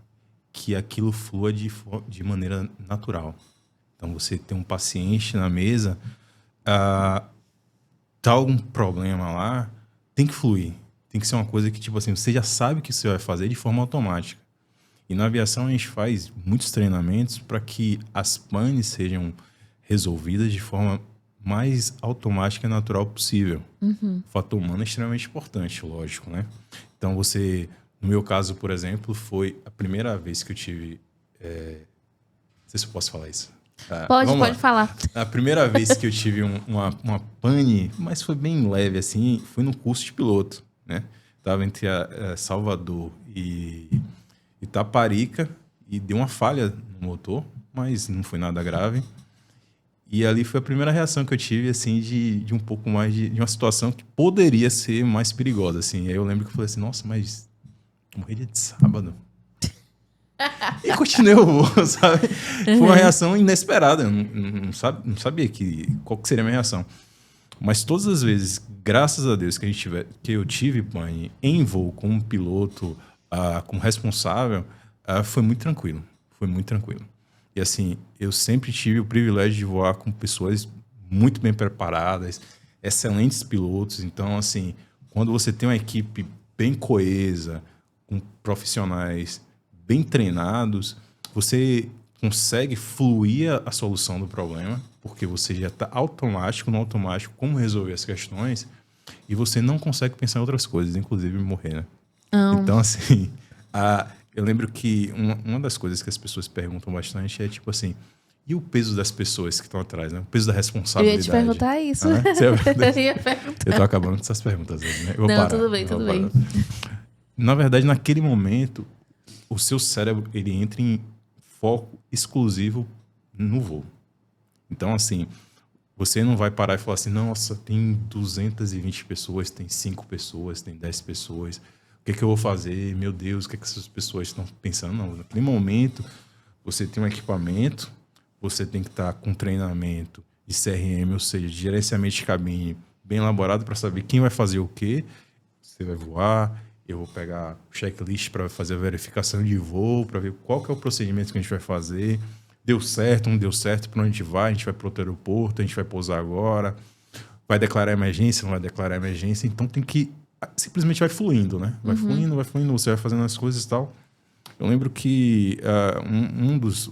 que aquilo flua de maneira natural. Então, você tem um paciente na mesa, tá algum problema lá, tem que fluir. Tem que ser uma coisa que, tipo assim, você já sabe que você vai fazer de forma automática. E na aviação a gente faz muitos treinamentos para que as panes sejam resolvidas de forma mais automática e natural possível. Uhum. O fator humano é extremamente importante, lógico, né? Então, no meu caso, por exemplo, foi a primeira vez que eu tive... não sei se eu posso falar isso. Pode falar. A primeira vez que eu tive uma pane, mas foi bem leve, assim, foi no curso de piloto, né? Estava entre Salvador e Itaparica e deu uma falha no motor, mas não foi nada grave. E ali foi a primeira reação que eu tive, assim, de um pouco mais de uma situação que poderia ser mais perigosa, assim. Aí eu lembro que eu falei assim, nossa, mas morreria de sábado. E continuei o voo, sabe? Foi uma reação inesperada. Eu não sabia qual que seria a minha reação. Mas todas as vezes, graças a Deus, que eu tive pane em voo com um piloto, como responsável, foi muito tranquilo. Foi muito tranquilo. E assim, eu sempre tive o privilégio de voar com pessoas muito bem preparadas, excelentes pilotos. Então, assim, quando você tem uma equipe bem coesa, com profissionais bem treinados, você consegue fluir a solução do problema, porque você já está no automático, como resolver as questões, e você não consegue pensar em outras coisas, inclusive morrer, né? Então, assim, eu lembro que uma das coisas que as pessoas perguntam bastante é tipo assim, e o peso das pessoas que estão atrás, né? O peso da Eu responsabilidade. ia te perguntar isso. Eu ia perguntar. Eu tô acabando com essas perguntas hoje, né? Eu vou Não, parar, tudo bem, eu vou tudo parar. bem. Na verdade, naquele momento, o seu cérebro, ele entra em foco exclusivo no voo. Então, assim, você não vai parar e falar assim, nossa, tem 220 pessoas, tem 5 pessoas, tem 10 pessoas. O que é que eu vou fazer? Meu Deus, o que é que essas pessoas estão pensando? Não, naquele momento, você tem um equipamento, você tem que estar com treinamento de CRM, ou seja, de gerenciamento de cabine bem elaborado para saber quem vai fazer o quê. Você vai voar, eu vou pegar o checklist para fazer a verificação de voo, para ver qual que é o procedimento que a gente vai fazer. Deu certo, não deu certo, para onde a gente vai para outro aeroporto, a gente vai pousar agora, vai declarar emergência, não vai declarar emergência. Então tem que... Simplesmente vai fluindo, né? Vai fluindo, você vai fazendo as coisas e tal. Eu lembro que um dos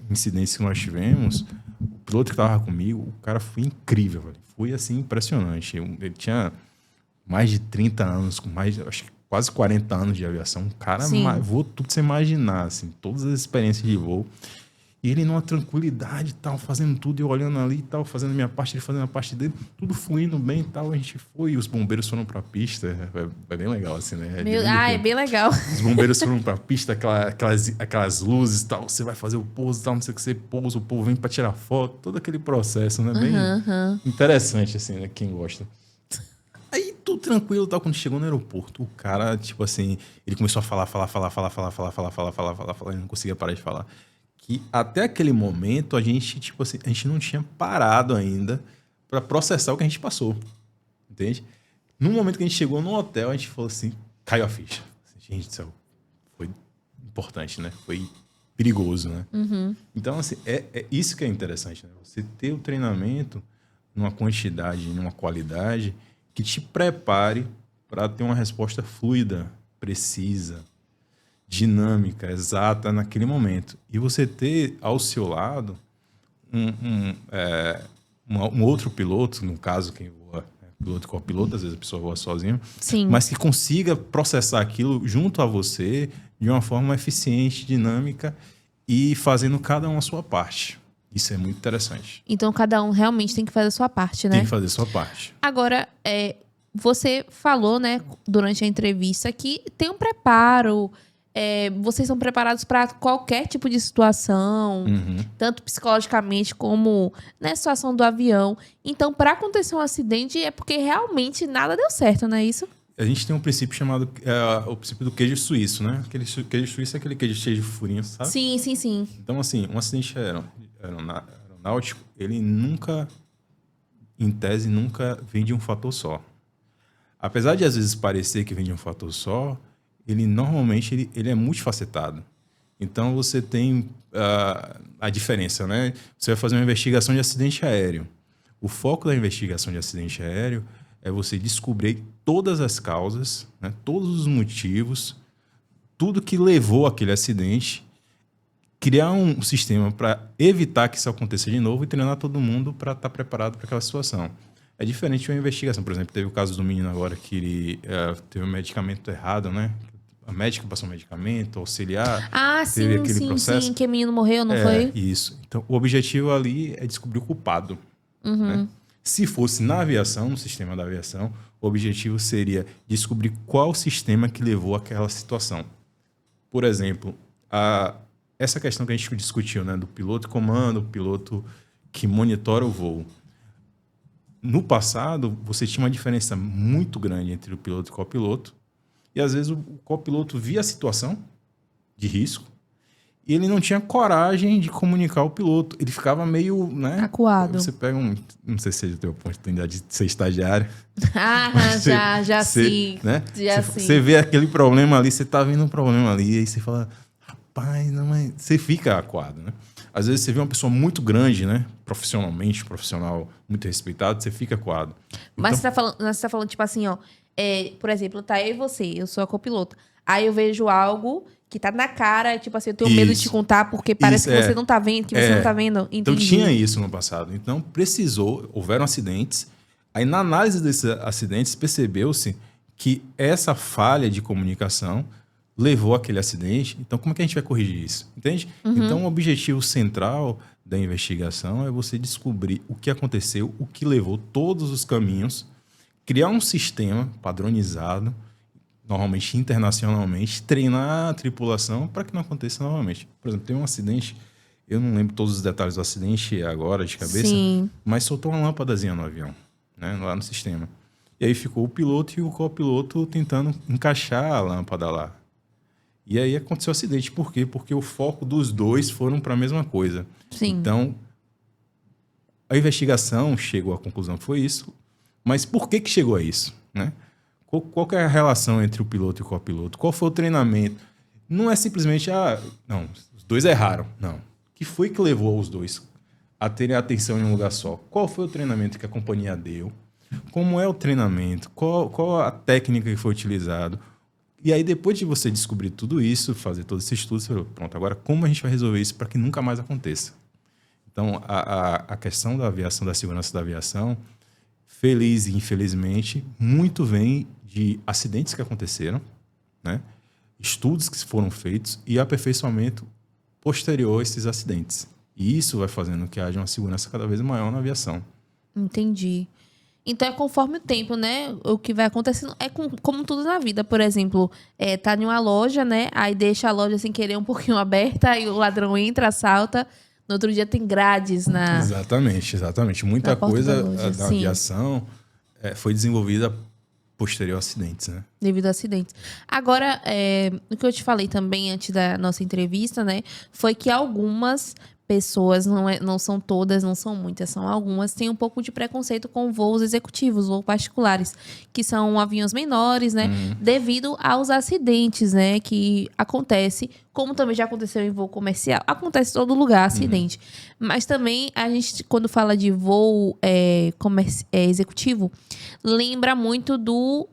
incidentes que nós tivemos, o piloto que estava comigo, o cara foi incrível, velho. Foi, assim, impressionante. Ele tinha mais de 30 anos, acho que quase 40 anos de aviação. Um cara voou tudo sem imaginar, assim, todas as experiências de voo. E ele numa tranquilidade e tal, fazendo tudo, eu olhando ali e tal, fazendo a minha parte, ele fazendo a parte dele, tudo fluindo bem e tal. A gente foi, e os bombeiros foram pra pista. É bem legal, assim, né? É bem legal. Os bombeiros foram pra pista, aquelas luzes e tal, você vai fazer o pouso e tal, não sei o que, você pousa, o povo vem pra tirar foto, todo aquele processo, né? Bem interessante, assim, né? Quem gosta. Aí, tudo tranquilo, tal, quando chegou no aeroporto, o cara, tipo assim, ele começou a falar, ele não conseguia parar de falar. Que até aquele momento a gente, tipo assim, a gente não tinha parado ainda para processar o que a gente passou, entende? No momento que a gente chegou no hotel, a gente falou assim, caiu a ficha. Gente do céu, foi importante, né? Foi perigoso, né? Então, assim, é isso que é interessante, né? Você ter o treinamento numa quantidade, numa qualidade que te prepare para ter uma resposta fluida, precisa, dinâmica, exata naquele momento. E você ter ao seu lado um outro piloto, no caso quem voa, piloto e copiloto, às vezes a pessoa voa sozinho, mas que consiga processar aquilo junto a você de uma forma eficiente, dinâmica e fazendo cada um a sua parte. Isso é muito interessante. Então, cada um realmente tem que fazer a sua parte, né? Tem que fazer a sua parte. Agora, você falou, né, durante a entrevista que tem um preparo... vocês são preparados para qualquer tipo de situação, tanto psicologicamente como na situação do avião. Então, para acontecer um acidente, é porque realmente nada deu certo, não é isso? A gente tem um princípio chamado o princípio do queijo suíço, né? Aquele queijo suíço é aquele queijo cheio de furinhos, sabe? Sim. Então, assim, um acidente aeronáutico, ele nunca, em tese, nunca vem de um fator só. Apesar de, às vezes, parecer que vem de um fator só, ele normalmente ele é multifacetado. Então, você tem a diferença, né? Você vai fazer uma investigação de acidente aéreo. O foco da investigação de acidente aéreo é você descobrir todas as causas, né? Todos os motivos, tudo que levou àquele acidente, criar um sistema para evitar que isso aconteça de novo e treinar todo mundo para estar preparado para aquela situação. É diferente de uma investigação. Por exemplo, teve o caso do menino agora que ele teve um medicamento errado, né? A médica passou um medicamento, auxiliar. Teve aquele processo. Sim, que o menino morreu, não foi? Isso. Então, o objetivo ali é descobrir o culpado. Né? Se fosse na aviação, no sistema da aviação, o objetivo seria descobrir qual sistema que levou àquela situação. Por exemplo, essa questão que a gente discutiu, né? Do piloto comando, o piloto que monitora o voo. No passado, você tinha uma diferença muito grande entre o piloto e o copiloto. E, às vezes, o copiloto via a situação de risco e ele não tinha coragem de comunicar ao piloto. Ele ficava meio, né? Acuado. Você pega não sei se você tem a oportunidade de ser estagiário. Já sim. Né? Já sim. Você vê aquele problema ali, você tá vendo um problema ali, e aí você fala, rapaz, não é... Você fica acuado, né? Às vezes você vê uma pessoa muito grande, né? Profissional muito respeitado, você fica acuado. Mas então... você tá falando, tipo assim, ó... por exemplo, tá eu e você, eu sou a copilota. Aí eu vejo algo que tá na cara, tipo assim, eu tenho medo de te contar porque parece que você não tá vendo, que você não tá vendo. Entendi. Então tinha isso no passado. Então houveram acidentes. Aí na análise desses acidentes percebeu-se que essa falha de comunicação levou àquele acidente. Então como é que a gente vai corrigir isso? Entende? Então o objetivo central da investigação é você descobrir o que aconteceu, o que levou todos os caminhos, criar um sistema padronizado, normalmente internacionalmente, treinar a tripulação para que não aconteça novamente. Por exemplo, tem um acidente, eu não lembro todos os detalhes do acidente agora de cabeça, Sim. mas soltou uma lâmpadazinha no avião, né, lá no sistema. E aí ficou o piloto e o copiloto tentando encaixar a lâmpada lá. E aí aconteceu o acidente. Por quê? Porque o foco dos dois foram para a mesma coisa. Sim. Então, a investigação chegou à conclusão que foi isso. Mas por que chegou a isso, né? Qual que é a relação entre o piloto e o copiloto? Qual foi o treinamento? Não é simplesmente, não, os dois erraram. Não. O que foi que levou os dois a terem atenção em um lugar só? Qual foi o treinamento que a companhia deu? Como é o treinamento? Qual a técnica que foi utilizada? E aí, depois de você descobrir tudo isso, fazer todo esse estudo, você falou, pronto, agora como a gente vai resolver isso para que nunca mais aconteça? Então, a questão da aviação, da segurança da aviação, feliz e infelizmente, muito vem de acidentes que aconteceram, né? Estudos que foram feitos e aperfeiçoamento posterior a esses acidentes. E isso vai fazendo que haja uma segurança cada vez maior na aviação. Entendi. Então é conforme o tempo, né? O que vai acontecendo é como tudo na vida. Por exemplo, tá em uma loja, né? Aí deixa a loja sem querer um pouquinho aberta, aí o ladrão entra, assalta. No outro dia tem grades na... Exatamente. Muita na porta coisa da loja, da sim. aviação foi desenvolvida posterior a acidentes, né? Devido a acidentes. Agora, o que eu te falei também antes da nossa entrevista, né? Foi que algumas pessoas, não são todas, não são muitas, são algumas, têm um pouco de preconceito com voos executivos, voos particulares, que são aviões menores, né? Devido aos acidentes, né? Que acontece, como também já aconteceu em voo comercial. Acontece em todo lugar, acidente. Mas também, a gente, quando fala de voo executivo, lembra muito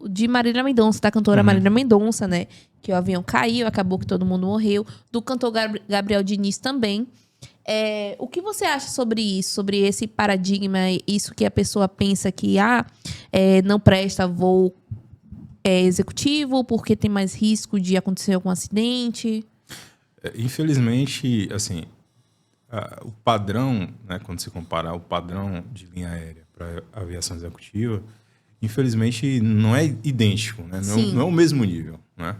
de Marília Mendonça, da cantora Marília Mendonça, né? Que o avião caiu, acabou que todo mundo morreu. Do cantor Gabriel Diniz também. O que você acha sobre isso, sobre esse paradigma, isso que a pessoa pensa que não presta voo executivo porque tem mais risco de acontecer algum acidente? Infelizmente, assim, o padrão, né, quando se comparar o padrão de linha aérea para aviação executiva, infelizmente não é idêntico, né? Não é o mesmo nível, né?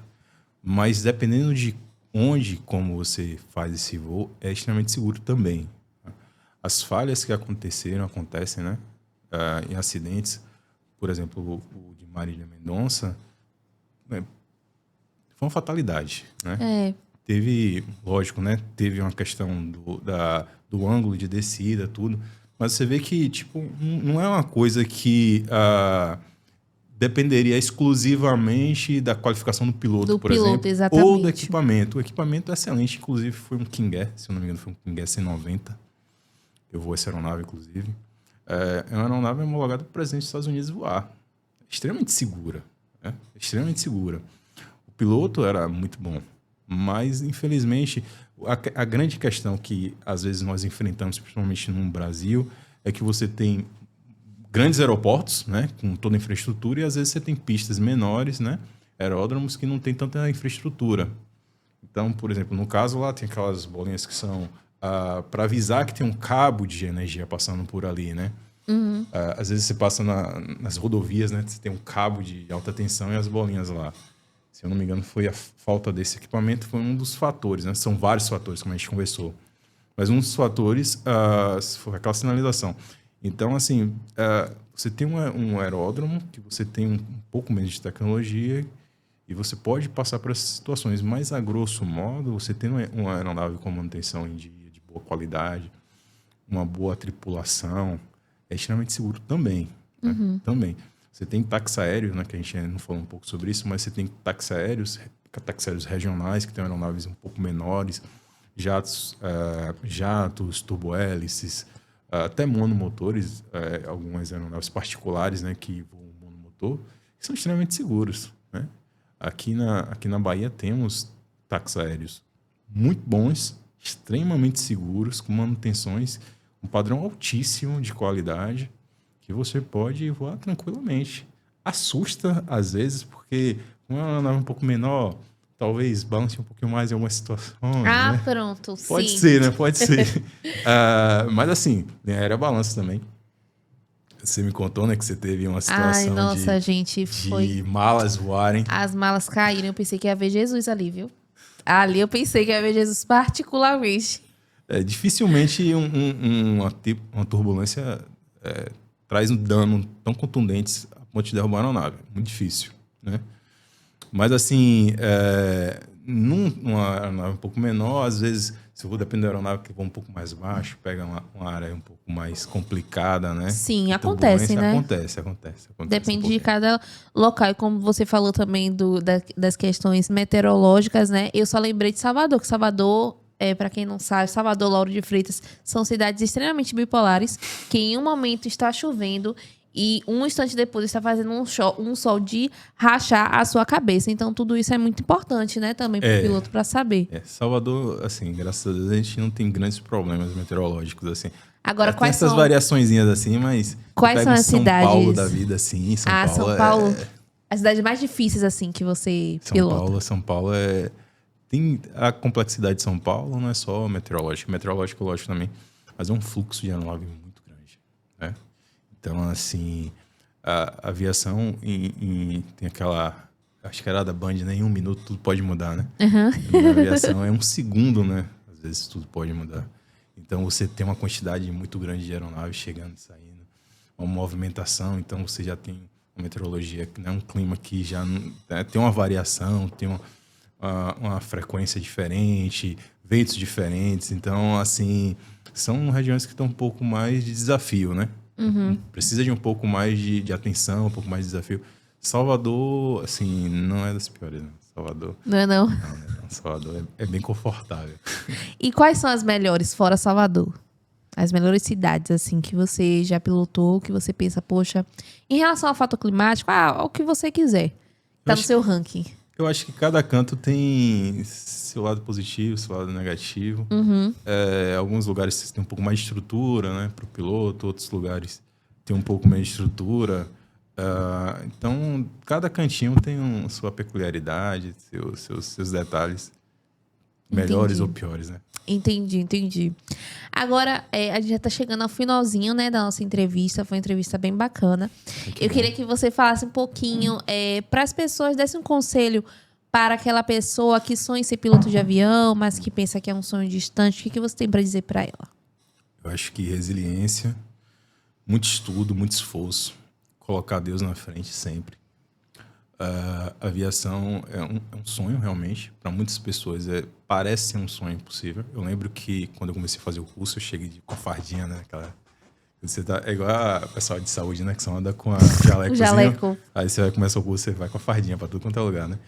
Mas dependendo de onde, como você faz esse voo, é extremamente seguro também. As falhas que acontecem, né? Em acidentes, por exemplo, o de Marília Mendonça, né, foi uma fatalidade, né? Teve, lógico, né? Teve uma questão do ângulo de descida, tudo. Mas você vê que, tipo, não é uma coisa que dependeria exclusivamente da qualificação do piloto, por exemplo. Exatamente. Ou do equipamento. O equipamento é excelente, inclusive foi um King Air, se eu não me engano, foi um King Air 190. Eu vou essa aeronave, inclusive. É uma aeronave homologada para o presidente dos Estados Unidos voar. Extremamente segura. Né? Extremamente segura. O piloto era muito bom. Mas, infelizmente, a grande questão que às vezes nós enfrentamos, principalmente no Brasil, é que você tem grandes aeroportos, né, com toda a infraestrutura, e às vezes você tem pistas menores, né, aeródromos que não tem tanta infraestrutura. Então, por exemplo, no caso lá tem aquelas bolinhas que são para avisar que tem um cabo de energia passando por ali, né? Às vezes você passa nas rodovias, né, você tem um cabo de alta tensão e as bolinhas lá. Se eu não me engano, foi a falta desse equipamento, foi um dos fatores, né? São vários fatores, como a gente conversou. Mas um dos fatores foi aquela sinalização. Então, assim, você tem um aeródromo, que você tem um pouco menos de tecnologia e você pode passar por essas situações. Mas, a grosso modo, você tem uma aeronave com manutenção em dia, de boa qualidade, uma boa tripulação, é extremamente seguro também. Né? Também. Você tem táxi aéreo, né, que a gente não falou um pouco sobre isso, mas você tem táxi aéreos regionais, que tem aeronaves um pouco menores, jatos, turbohélices, até monomotores, algumas aeronaves particulares, né, que voam monomotor, que são extremamente seguros. Né? Aqui na Bahia temos táxis aéreos muito bons, extremamente seguros, com manutenções, um padrão altíssimo de qualidade, que você pode voar tranquilamente. Assusta, às vezes, porque como é uma nave um pouco menor, talvez balance um pouquinho mais em algumas situações, Ah, né? pronto, Pode sim. ser, né? Pode ser. Mas assim, linha aérea balança também. Você me contou, né, que você teve uma Ai, situação nossa, gente, foi. de malas voarem. As malas caíram, eu pensei que ia ver Jesus ali, viu? Ali eu pensei que ia ver Jesus particularmente. Dificilmente uma turbulência traz um dano tão contundente a ponto de derrubar uma nave. Muito difícil, né? Mas assim, numa aeronave um pouco menor, às vezes, se eu vou depender da aeronave que voa um pouco mais baixo, pega uma área um pouco mais complicada, né? Sim, De acontece, turbulência, né? acontece um Depende de pouquinho. cada local. E como você falou também das questões meteorológicas, né? Eu só lembrei de Salvador, que Salvador, para quem não sabe, Salvador, Lauro de Freitas, são cidades extremamente bipolares, que em um momento está chovendo e um instante depois está fazendo um sol de rachar a sua cabeça. Então, tudo isso é muito importante, né? Também para o piloto para saber. Salvador, assim, graças a Deus, a gente não tem grandes problemas meteorológicos, assim. Agora, Tem quais essas são, variaçõezinhas, assim, mas quais são pega um as São Paulo da cidades? vida, assim, São Ah, Paulo São Paulo. As cidades mais difíceis, assim, que você pilota. São Paulo tem a complexidade de São Paulo, não é só meteorológico, lógico também, mas é um fluxo de aeronave muito grande, né? Então, assim, a aviação tem aquela, acho que era da Band, né? Em um minuto tudo pode mudar, né? Na aviação é um segundo, né? Às vezes tudo pode mudar. Então, você tem uma quantidade muito grande de aeronaves chegando e saindo, uma movimentação, então você já tem uma meteorologia, né? Um clima que já tem uma variação, tem uma frequência diferente, ventos diferentes. Então, assim, são regiões que estão um pouco mais de desafio, né? Precisa de um pouco mais de atenção, um pouco mais de desafio. Salvador, assim, não é das piores, né? Salvador, Não é não? não, Salvador é bem confortável. E quais são as melhores fora Salvador? As melhores cidades, assim, que você já pilotou, que você pensa, poxa, em relação ao fator climático, o que você quiser. Tá no seu ranking. Eu acho que cada canto tem seu lado positivo, seu lado negativo. Alguns lugares tem um pouco mais de estrutura, né, para o piloto, outros lugares tem um pouco menos de estrutura. Então, cada cantinho tem sua peculiaridade, seus detalhes, melhores ou piores, né? Entendi. Agora, a gente já tá chegando ao finalzinho, né, da nossa entrevista. Foi uma entrevista bem bacana. Eu queria que você falasse um pouquinho, para as pessoas, desse um conselho para aquela pessoa que sonha em ser piloto de avião, mas que pensa que é um sonho distante. O que você tem para dizer para ela? Eu acho que resiliência, muito estudo, muito esforço, colocar Deus na frente sempre. A aviação é um sonho, realmente. Para muitas pessoas, parece ser um sonho impossível. Eu lembro que, quando eu comecei a fazer o curso, eu cheguei com fardinha, né? É igual a pessoal de saúde, né? Que só anda com a jaleco. Jaleco. Aí você vai começar o curso, você vai com a fardinha para tudo quanto é lugar, né?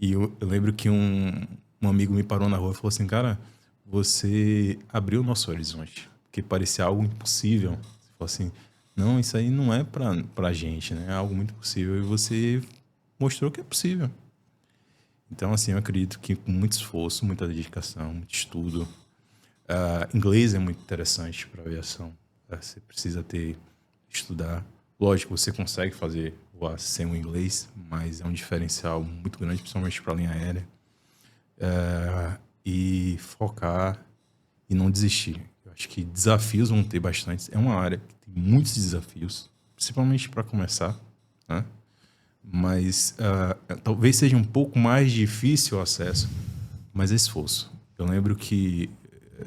E eu lembro que um amigo me parou na rua e falou assim, cara, você abriu o nosso horizonte. Porque parecia algo impossível. Você falou assim, não, isso aí não é pra gente, né? É algo muito possível. E você mostrou que é possível. Então, assim, eu acredito que com muito esforço, muita dedicação, muito estudo. Inglês é muito interessante para aviação. Você precisa estudar. Lógico, você consegue voar sem o inglês, mas é um diferencial muito grande, principalmente para a linha aérea. E focar e não desistir. Eu acho que desafios vão ter bastantes. É uma área que tem muitos desafios, principalmente para começar, né? Mas talvez seja um pouco mais difícil o acesso, mas é esforço. Eu lembro que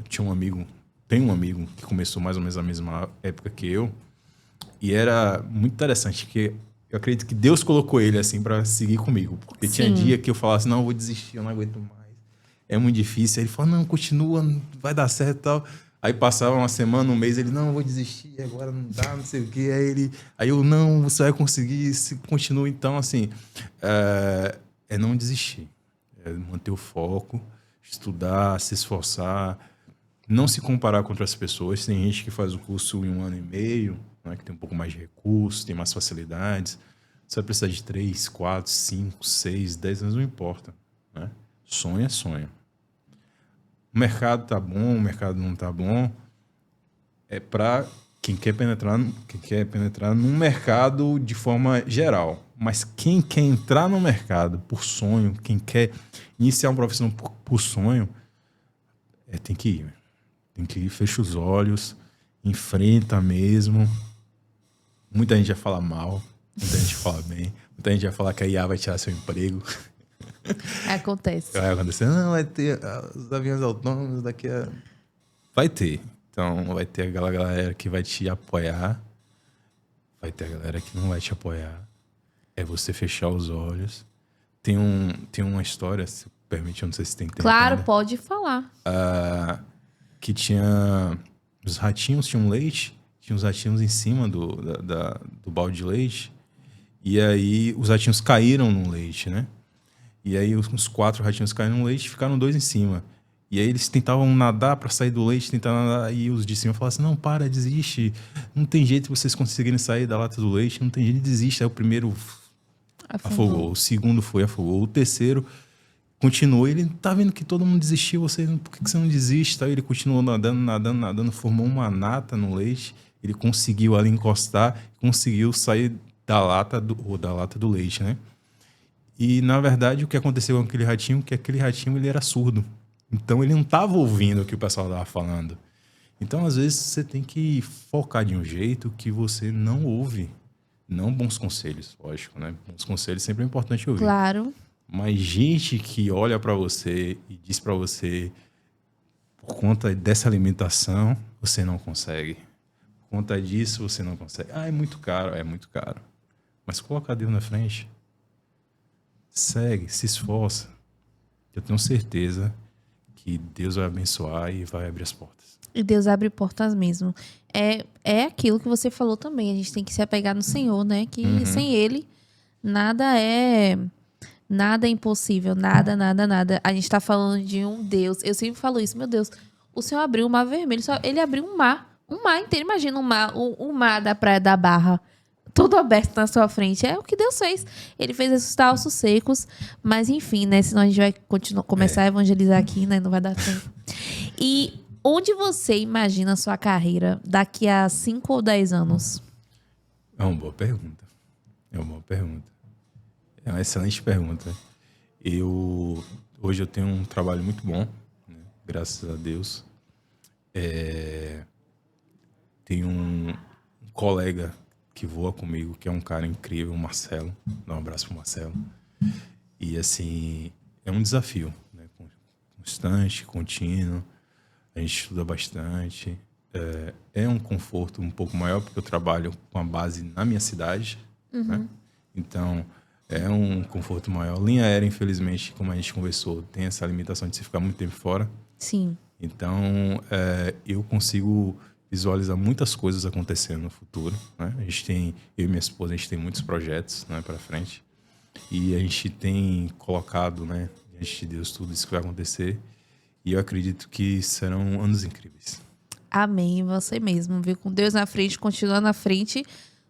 tem um amigo que começou mais ou menos na mesma época que eu, e era muito interessante, que eu acredito que Deus colocou ele assim para seguir comigo, porque tinha dia que eu falasse, não, eu vou desistir, eu não aguento mais, é muito difícil. Aí ele falou, não, continua, vai dar certo e tal. Aí passava uma semana, um mês, ele, não, eu vou desistir, agora não dá, não sei o quê. Aí eu, não, você vai conseguir, se continua. Então, assim, é não desistir, é manter o foco, estudar, se esforçar, não se comparar com outras pessoas. Tem gente que faz o curso em 1 ano e meio, né, que tem um pouco mais de recursos, tem mais facilidades. Você vai precisar de 3, 4, 5, 6, 10 anos, não importa, né? Sonho é sonho. O mercado tá bom, o mercado não tá bom. É para quem quer penetrar num mercado de forma geral. Mas quem quer entrar no mercado por sonho, quem quer iniciar uma profissão por sonho, tem que ir. Tem que ir, fecha os olhos, enfrenta mesmo. Muita gente vai falar mal, muita gente fala bem, muita gente vai falar que a IA vai tirar seu emprego. Acontece. Vai acontecer, não, vai ter os aviões autônomos daqui a... Vai ter. Então, vai ter aquela galera que vai te apoiar, vai ter a galera que não vai te apoiar. É você fechar os olhos. Tem uma história, se permite, eu não sei se tem tempo. Claro, ainda, pode falar. que tinha... Os ratinhos tinham leite, tinha os ratinhos em cima do balde de leite, e aí os ratinhos caíram no leite, né? E aí os 4 ratinhos caíram no leite e ficaram 2 em cima. E aí eles tentavam nadar para sair do leite, e os de cima falavam assim, não, para, desiste. Não tem jeito de vocês conseguirem sair da lata do leite, não tem jeito, desiste. Aí o primeiro afogou, o segundo afogou, o terceiro continuou. Ele tá vendo que todo mundo desistiu, por que você não desiste? Aí ele continuou nadando, formou uma nata no leite. Ele conseguiu ali encostar, conseguiu sair da lata do leite, né? E, na verdade, o que aconteceu com aquele ratinho, que aquele ratinho ele era surdo. Então, ele não estava ouvindo o que o pessoal estava falando. Então, às vezes, você tem que focar de um jeito que você não ouve. Não bons conselhos, lógico, né? Bons conselhos sempre é importante ouvir. Claro. Mas gente que olha para você e diz para você, por conta dessa alimentação, você não consegue. Por conta disso, você não consegue. É muito caro. É muito caro. Mas coloca Deus na frente. Segue, se esforça. Eu tenho certeza que Deus vai abençoar e vai abrir as portas. E Deus abre portas mesmo. É aquilo que você falou também. A gente tem que se apegar no Senhor, né? Que sem Ele, nada é impossível. Nada. A gente tá falando de um Deus. Eu sempre falo isso. Meu Deus, o Senhor abriu o mar vermelho. Ele abriu um mar inteiro. Imagina o mar da Praia da Barra. Todo aberto na sua frente. É o que Deus fez. Ele fez esses talços secos. Mas enfim, né? Senão a gente vai começar a evangelizar aqui, né? Não vai dar tempo. E onde você imagina a sua carreira daqui a 5 ou 10 anos? É uma boa pergunta. É uma excelente pergunta. Hoje eu tenho um trabalho muito bom, né? Graças a Deus. Tenho um colega que voa comigo, que é um cara incrível, o Marcelo. Dá um abraço pro Marcelo. E, assim, é um desafio, né? Constante, contínuo. A gente estuda bastante. É um conforto um pouco maior, porque eu trabalho com a base na minha cidade, né? Então, é um conforto maior. Linha aérea, infelizmente, como a gente conversou, tem essa limitação de você ficar muito tempo fora. Sim. Então, eu consigo visualizar muitas coisas acontecendo no futuro, né? Eu e minha esposa, a gente tem muitos projetos, né, para frente. E a gente tem colocado, né, diante de Deus tudo isso que vai acontecer. E eu acredito que serão anos incríveis. Amém, você mesmo, viu? Com Deus na frente, continuando na frente,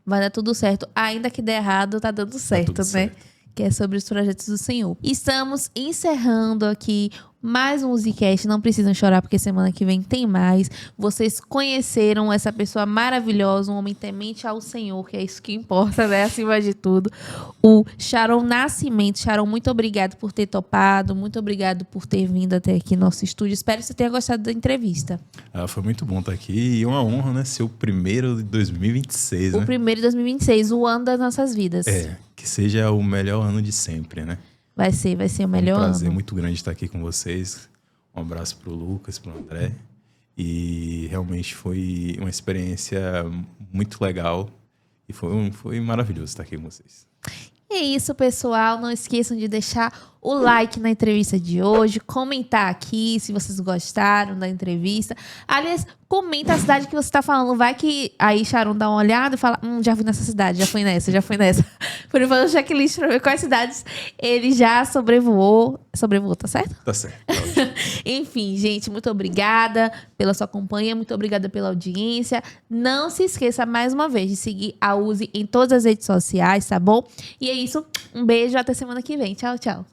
vai dar tudo certo. Ainda que dê errado, tá dando certo, né? Certo. Que é sobre os projetos do Senhor. Estamos encerrando aqui mais um Zcast. Não precisam chorar, porque semana que vem tem mais. Vocês conheceram essa pessoa maravilhosa, um homem temente ao Senhor, que é isso que importa, né? Acima de tudo. O Sharon Nascimento. Sharon, muito obrigado por ter topado. Muito obrigado por ter vindo até aqui no nosso estúdio. Espero que você tenha gostado da entrevista. Foi muito bom estar aqui. E uma honra, né? Ser o primeiro de 2026, né? O primeiro de 2026, o ano das nossas vidas. Que seja o melhor ano de sempre, né? Vai ser o melhor ano. É um prazer muito grande estar aqui com vocês. Um abraço pro Lucas, pro André. E realmente foi uma experiência muito legal. E foi maravilhoso estar aqui com vocês. É isso, pessoal. Não esqueçam de deixar o like na entrevista de hoje, comentar aqui se vocês gostaram da entrevista. Aliás, comenta a cidade que você está falando. Vai que aí Sharon dá uma olhada e fala, já fui nessa cidade, já fui nessa. Por fazer um checklist para ver quais cidades ele já sobrevoou. Sobrevoou, tá certo? Tá certo. Enfim, gente, muito obrigada pela sua companhia, muito obrigada pela audiência. Não se esqueça, mais uma vez, de seguir a Uzi em todas as redes sociais, tá bom? E é isso. Um beijo, até semana que vem. Tchau, tchau.